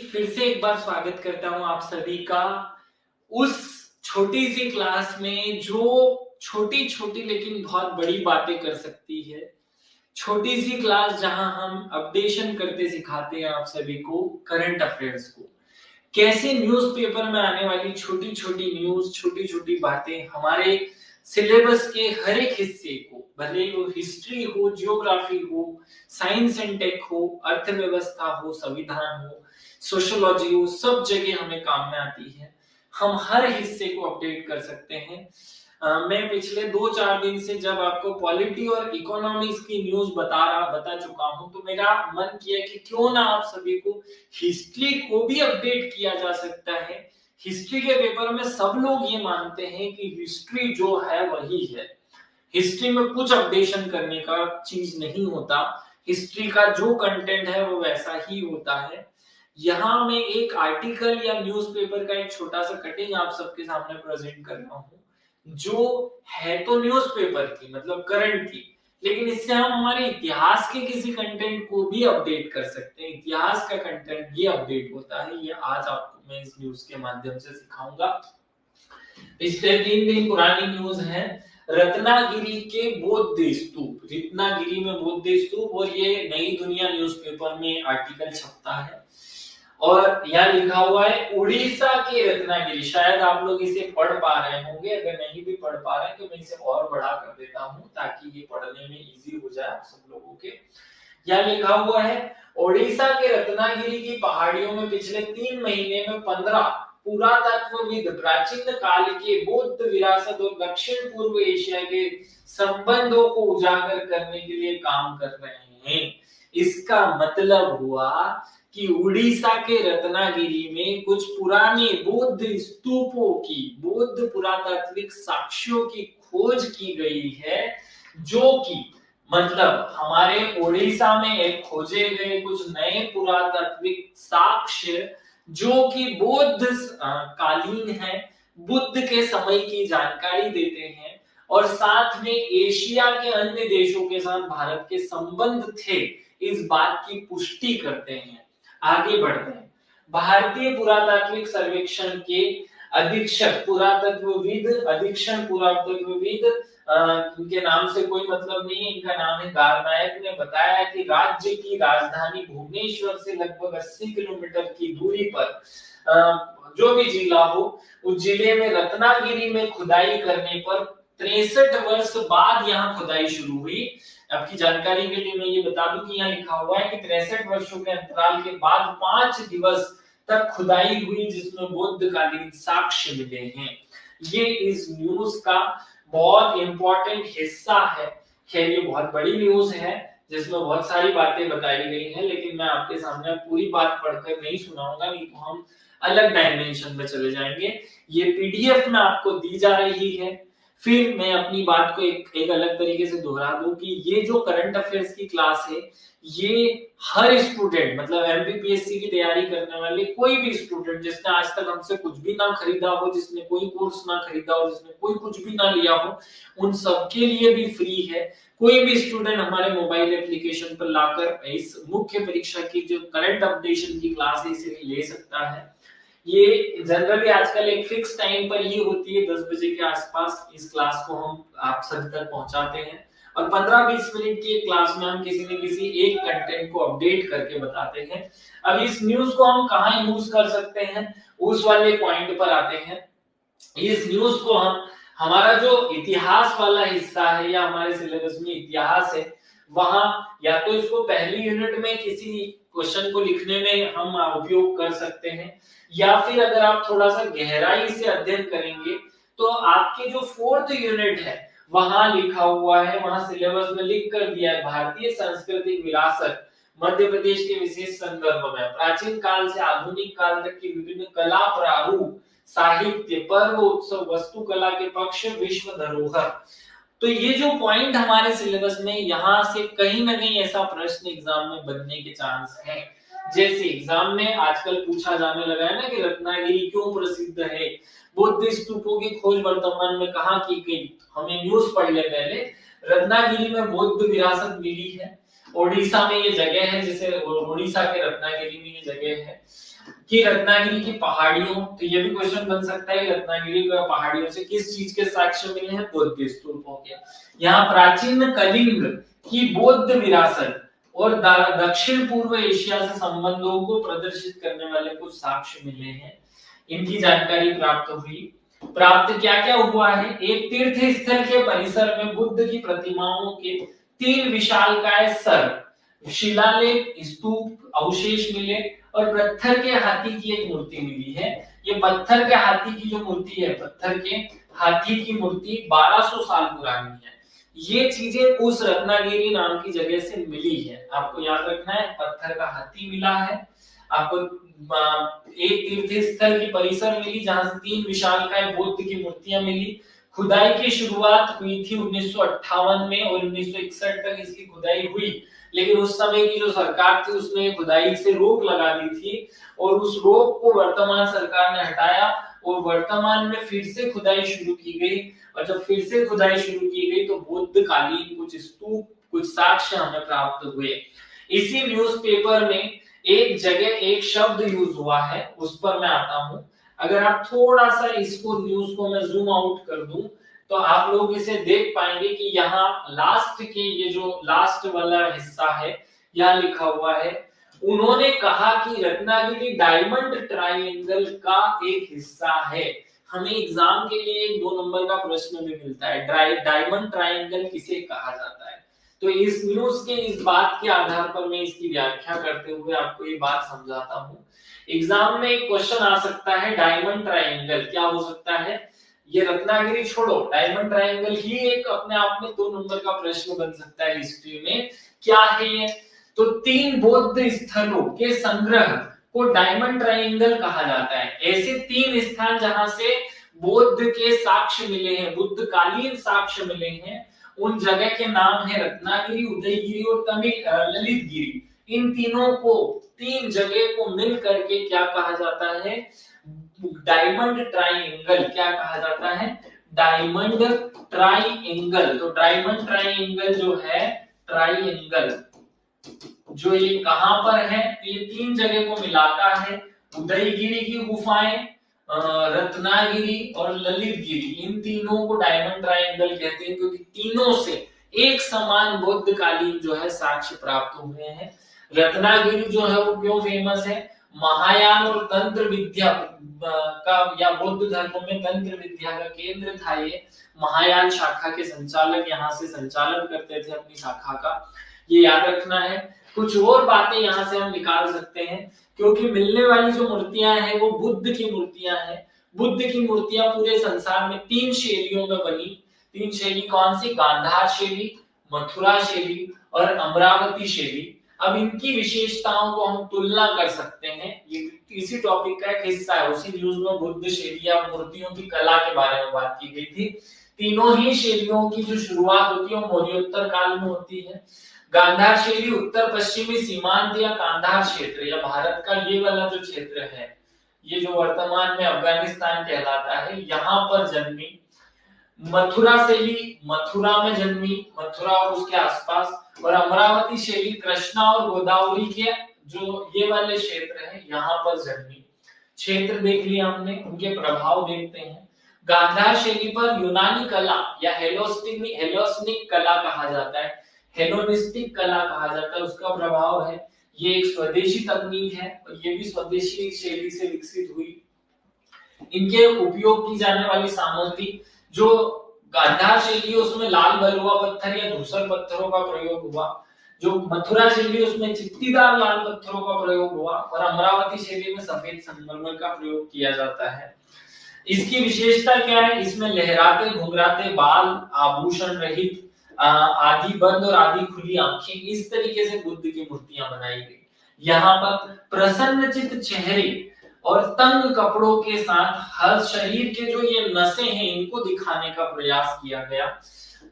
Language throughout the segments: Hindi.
फिर से एक बार स्वागत करता हूं आप सभी का उस छोटी सी क्लास में जो छोटी छोटी लेकिन बहुत बड़ी बातें कर सकती है। छोटी सी क्लास जहां हम अपडेशन करते सिखाते हैं आप सभी को करंट अफेयर्स को। कैसे न्यूज़पेपर में आने वाली छोटी छोटी न्यूज, छोटी छोटी बातें हमारे सिलेबस के हर एक हिस्से को, भले ही वो हिस्ट्री हो, जियोग्राफी हो, साइंस एंड टेक हो, अर्थव्यवस्था हो, संविधान हो, सोशियोलॉजी हो, सब जगह हमें काम में आती है। हम हर हिस्से को अपडेट कर सकते हैं। मैं पिछले 2-4 दिन से जब आपको पॉलिटी और इकोनॉमिक्स की न्यूज बता चुका हूं, तो मेरा मन किया कि क्यों ना आप सभी को हिस्ट्री को भी अपडेट किया जा सकता है। हिस्ट्री के पेपर में सब लोग ये मानते हैं कि हिस्ट्री जो है वही है। हिस्ट्री में कुछ अपडेशन करने का चीज नहीं होता। हिस्ट्री का जो कंटेंट है वो वैसा ही होता है। यहाँ मैं एक आर्टिकल या न्यूज़पेपर का एक छोटा सा कटिंग आप सबके सामने प्रेजेंट कर रहा हूँ, जो है तो न्यूज़पेपर की, मतलब करंट की, लेकिन इससे हम हमारे इतिहास के किसी कंटेंट को भी अपडेट कर सकते हैं। इतिहास का कंटेंट भी अपडेट होता है। ये आज आपको मैं इस न्यूज के माध्यम से सिखाऊंगा। पिछले 3 दिन पुरानी न्यूज है, रत्नागिरी के बौद्ध स्तूप। रत्नागिरी में बौद्ध स्तूप, और ये नई दुनिया न्यूज़पेपर में आर्टिकल छपता है और यहाँ लिखा हुआ है उड़ीसा के रत्नागिरी। शायद आप लोग इसे पढ़ पा रहे होंगे, अगर नहीं भी पढ़ पा रहे हैं तो मैं इसे और बड़ा कर देता हूँ ताकि ये पढ़ने में इजी हो जाए आप सब लोगों के। यहाँ लिखा हुआ है ओडिशा के रत्नागिरी की पहाड़ियों में पिछले 3 महीने में 15 पुरातत्वविद प्राचीन काल के बौद्ध विरासत और दक्षिण पूर्व एशिया के संबंधों को उजागर करने के लिए काम कर रहे हैं। इसका मतलब हुआ कि उड़ीसा के रत्नागिरी में कुछ पुराने बौद्ध स्तूपों की, बौद्ध पुरातात्विक साक्ष्यों की खोज की गई है, जो कि मतलब हमारे ओडिशा में एक खोजे गए कुछ नए पुरातात्विक साक्ष्य जो कि बौद्ध कालीन है, बुद्ध के समय की जानकारी देते हैं और साथ में एशिया के अन्य देशों के साथ भारत के संबंध थे, इस बात की पुष्टि करते हैं। आगे बढ़ते हैं। भारतीय पुरातात्विक सर्वेक्षण के अधीक्षक पुरातत्वविद, इनके नाम से कोई मतलब नहीं है, इनका नाम है गारनायक, ने बताया कि राज्य की राजधानी भुवनेश्वर से लगभग 80 किलोमीटर की दूरी पर जो भी जिला हो, उस जिले में रत्नागिरी में खुदाई करने पर 63 वर्ष बाद यहाँ खुदाई शुरू हुई। आपकी जानकारी के लिए मैं ये बता दूं कि यहाँ लिखा हुआ है कि 63 वर्षों के अंतराल के बाद 5 दिवस तक खुदाई हुई जिसमें बौद्ध कालीन साक्ष्य मिले हैं। ये इस न्यूज का बहुत इंपॉर्टेंट हिस्सा है। खैर ये बहुत बड़ी न्यूज है जिसमें बहुत सारी बातें बताई गई हैं, लेकिन मैं आपके सामने पूरी बात पढ़कर नहीं सुनाऊंगा, नहीं तो हम अलग डायमेंशन में चले जाएंगे। ये पीडीएफ में आपको दी जा रही है। फिर मैं अपनी बात को एक अलग तरीके से दोहरा दूं कि ये जो करंट अफेयर्स की क्लास है, ये हर स्टूडेंट, मतलब एमपीपीएससी की तैयारी करने वाले कोई भी स्टूडेंट जिसने आज तक हमसे कुछ भी ना खरीदा हो, जिसने कोई कोर्स ना खरीदा हो, जिसने कोई कुछ भी ना लिया हो, उन सबके लिए भी फ्री है। कोई भी स्टूडेंट हमारे मोबाइल एप्लीकेशन पर लाकर इस मुख्य परीक्षा की जो करंट अपडेशन की क्लास है इसे ले सकता है। ये जनरली आजकल एक फिक्स टाइम पर ही होती है, 10 बजे के आसपास इस क्लास को हम आप सब तक पहुंचाते हैं और 15-20 मिनट की क्लास में हम किसी न किसी एक कंटेंट को अपडेट करके बताते हैं। अब इस न्यूज को हम कहाँ यूज कर सकते हैं, उस वाले पॉइंट पर आते हैं। इस न्यूज को हम, हमारा जो इतिहास वाला हिस्सा है या हमारे सिलेबस में इतिहास है, वहां या तो इसको पहली यूनिट में किसी क्वेश्चन को लिखने में हम उपयोग कर सकते हैं, या फिर अगर आप थोड़ा सा गहराई से अध्ययन करेंगे तो आपके जो 4th यूनिट है वहां लिखा हुआ है, वहां सिलेबस में लिख कर दिया है भारतीय सांस्कृतिक विरासत मध्य प्रदेश के विशेष संदर्भ में प्राचीन काल से आधुनिक काल तक की विभिन्न कला प्रारूप, साहित्य, पर्व, उत्सव, वास्तुकला के पक्ष, विश्व धरोहर। तो ये जो पॉइंट हमारे सिलेबस में, यहाँ से कहीं ना कहीं ऐसा प्रश्न एग्जाम में बनने के चांस है। जैसे एग्जाम में आजकल पूछा जाने लगा है ना कि रत्नागिरी क्यों प्रसिद्ध है, बौद्ध स्तूपों की खोज वर्तमान में कहाँ की गई, हमें न्यूज पढ़ ले पहले। रत्नागिरी में बौद्ध विरासत मिली है, ओडिशा में ये जगह है, जिसे ओडिशा के रत्नागिरी में ये जगह है कि रत्नागिरी की पहाड़ियों, तो ये भी क्वेश्चन बन सकता है रत्नागिरी की पहाड़ियों से किस चीज के साक्ष्य मिले हैं, बौद्ध स्तूपों के। यहाँ प्राचीन कलिंग की बौद्ध विरासत और दक्षिण पूर्व एशिया से संबंधों को प्रदर्शित करने वाले कुछ साक्ष्य मिले हैं, इनकी जानकारी प्राप्त हुई। प्राप्त क्या क्या हुआ है, एक तीर्थ स्थल के परिसर में बुद्ध की प्रतिमाओं के 3 विशालकाय सर, शिलालेख, स्तूप अवशेष मिले और पत्थर के हाथी की एक मूर्ति मिली है। ये पत्थर के हाथी की जो मूर्ति है, पत्थर के हाथी की मूर्ति 1200 साल पुरानी है। ये चीजें उस रत्नागिरी नाम की जगह से मिली है, आपको याद रखना है। पत्थर का हाथी मिला है आपको, एक तीर्थ स्थल की परिसर मिली जहां से 3 विशालकाय बौद्ध की मूर्तियां मिली। खुदाई की शुरुआत हुई थी 1958 में और 1961 तक इसकी खुदाई हुई, लेकिन उस समय की जो सरकार थी उसने खुदाई से रोक लगा दी थी और उस रोक को वर्तमान सरकार ने हटाया और वर्तमान में फिर से खुदाई शुरू की गई। और जब फिर से खुदाई शुरू की गई तो बुद्ध कालीन कुछ स्तूप, कुछ साक्ष्य हमें प्राप्त हुए। इसी न्यूज़पेपर में एक जगह एक शब्द यूज हुआ है, उस पर मैं आता हूं। अगर आप थोड़ा सा इसको न्यूज को मैं जूम आउट कर दूं तो आप लोग इसे देख पाएंगे कि यहाँ लास्ट के ये जो लास्ट वाला हिस्सा है यहाँ लिखा हुआ है, उन्होंने कहा कि रत्नागिरी डायमंड ट्रायंगल का एक हिस्सा है। हमें एग्जाम के लिए 1-2 नंबर का प्रश्न भी मिलता है, डायमंड ट्रायंगल किसे कहा जाता है। तो इस न्यूज के इस बात के आधार पर मैं इसकी व्याख्या करते हुए आपको ये बात समझाता हूँ। एग्जाम में एक क्वेश्चन आ सकता है, डायमंड ट्रायंगल क्या हो सकता है। ये रत्नागिरी छोड़ो, डायमंड ट्रायंगल ही एक अपने आप में 2 नंबर का प्रश्न बन सकता है हिस्ट्री में। क्या है ये, तो 3 बौद्ध स्थलों के संग्रह को डायमंड ट्रायंगल कहा जाता है। ऐसे 3 स्थान जहां से बौद्ध के साक्ष्य मिले हैं, बुद्ध कालीन साक्ष्य मिले हैं, उन जगह के नाम है रत्नागिरी, उदयगिरी और ललितगिरी। इन तीनों को, 3 जगह को मिल करके क्या कहा जाता है, डायमंड ट्रायंगल। क्या कहा जाता है, डायमंड ट्रायंगल। तो डायमंड ट्रायंगल जो है, ट्रायंगल जो ये कहां पर है, ये 3 जगह को मिलाता है। उदयगिरी की गुफाएं, रत्नागिरी और ललितगिरी, इन तीनों को डायमंड ट्रायंगल कहते हैं क्योंकि तीनों से एक समान बौद्ध कालीन जो है साक्ष्य प्राप्त हुए हैं। रत्नागिरी जो है वो क्यों फेमस है, महायान और तंत्र विद्या का या बौद्ध धर्म में तंत्र विद्या का केंद्र था ये। महायान शाखा के संचालक यहाँ से संचालन करते थे अपनी शाखा का, ये याद रखना है। कुछ और बातें यहाँ से हम निकाल सकते हैं क्योंकि मिलने वाली जो मूर्तियां हैं वो बुद्ध की मूर्तियां हैं। बुद्ध की मूर्तियां पूरे संसार में 3 शैलियों में बनी। 3 शैली कौन सी, गांधार शैली, मथुरा शैली और अमरावती शैली। अब इनकी विशेषताओं को हम तुलना कर सकते हैं, ये इसी टॉपिक का एक हिस्सा है। उसी न्यूज में बुद्ध शैली या मूर्तियों की कला के बारे में बात की गई थी। तीनों ही शैलियों की जो शुरुआत होती है वो मौर्योत्तर काल में होती है। गांधार शैली उत्तर पश्चिमी सीमांत या गांधार क्षेत्र या भारत का ये वाला जो क्षेत्र है, ये जो वर्तमान में अफगानिस्तान कहलाता है, यहाँ पर जन्मी। मथुरा शैली मथुरा में जन्मी, मथुरा और उसके आसपास। और अमरावती शैली कृष्णा और गोदावरी के जो ये वाले क्षेत्र है यहाँ पर जन्मी। क्षेत्र देख लिया हमने, उनके प्रभाव देखते हैं। गांधार शैली पर यूनानी कला या हेलोस्टिक कला कहा जाता है, हेलोनिस्टिक कला कहा जाता है, उसका प्रभाव है। ये एक स्वदेशी तकनीक है और ये भी स्वदेशी शैली से विकसित हुई। इनके उपयोग की जाने वाली सामग्री, जो गांधार शैली उसमें लाल बलुआ पत्थर या धूसर पत्थरों का प्रयोग हुआ, जो मथुरा शैली उसमें चित्तीदार लाल पत्थरों का प्रयोग हुआ और अमरावती शैली में सफेद संगमरमर का प्रयोग किया जाता है। इसकी विशेषता क्या है, इसमें लहराते घुंघराते बाल, आभूषण रहित आधी बंद और आधी खुली आंखें, इस तरीके से बुद्ध की मूर्तियां बनाई गई। यहाँ पर प्रसन्नचित चेहरे और तंग कपड़ों के साथ हर शरीर के जो ये नसें हैं इनको दिखाने का प्रयास किया गया।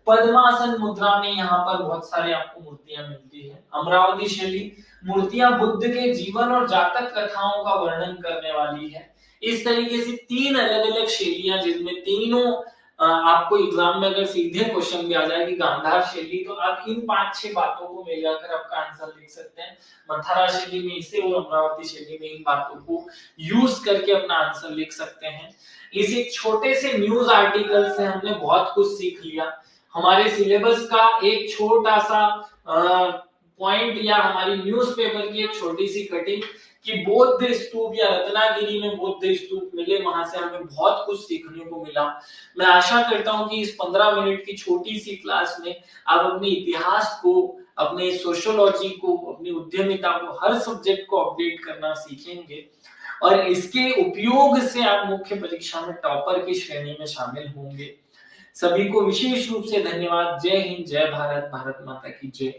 पद्मासन मुद्रा में यहाँ पर बहुत सारे आपको मूर्तियां मिलती है। अमरावती शैली मूर्तियां बुद्ध के जीवन और जातक कथाओं का वर्णन करने वाली है। इस तरीके से 3 अलग-अलग शैलियां, जिनमें तीनों आपको एग्जाम में अगर सीधे क्वेश्चन भी आ जाए कि गांधार शैली, तो आप इन 5-6 बातों को मिलाकर आपका आंसर लिख सकते हैं। मथुरा शैली में इसे और अमरावती शैली में इन बातों को यूज करके अपना आंसर लिख सकते हैं। इस एक छोटे से न्यूज आर्टिकल से हमने बहुत कुछ सीख लिया। हमारे सिलेबस का एक छोटा सा पॉइंट या हमारी न्यूज़पेपर की एक छोटी सी कटिंग कि बौद्ध स्तूप या रत्नागिरी में बौद्ध स्तूप मिले, वहां से हमें बहुत कुछ सीखने को मिला। मैं आशा करता हूं कि इस 15 मिनट की छोटी सी क्लास में आप अपने इतिहास को, अपने सोशियोलॉजी को, अपनी उद्यमिता को, हर सब्जेक्ट को अपडेट करना सीखेंगे और इसके उपयोग से आप मुख्य परीक्षा में टॉपर की श्रेणी में शामिल होंगे। सभी को विशेष रूप से धन्यवाद। जय हिंद, जय भारत, भारत माता की जय।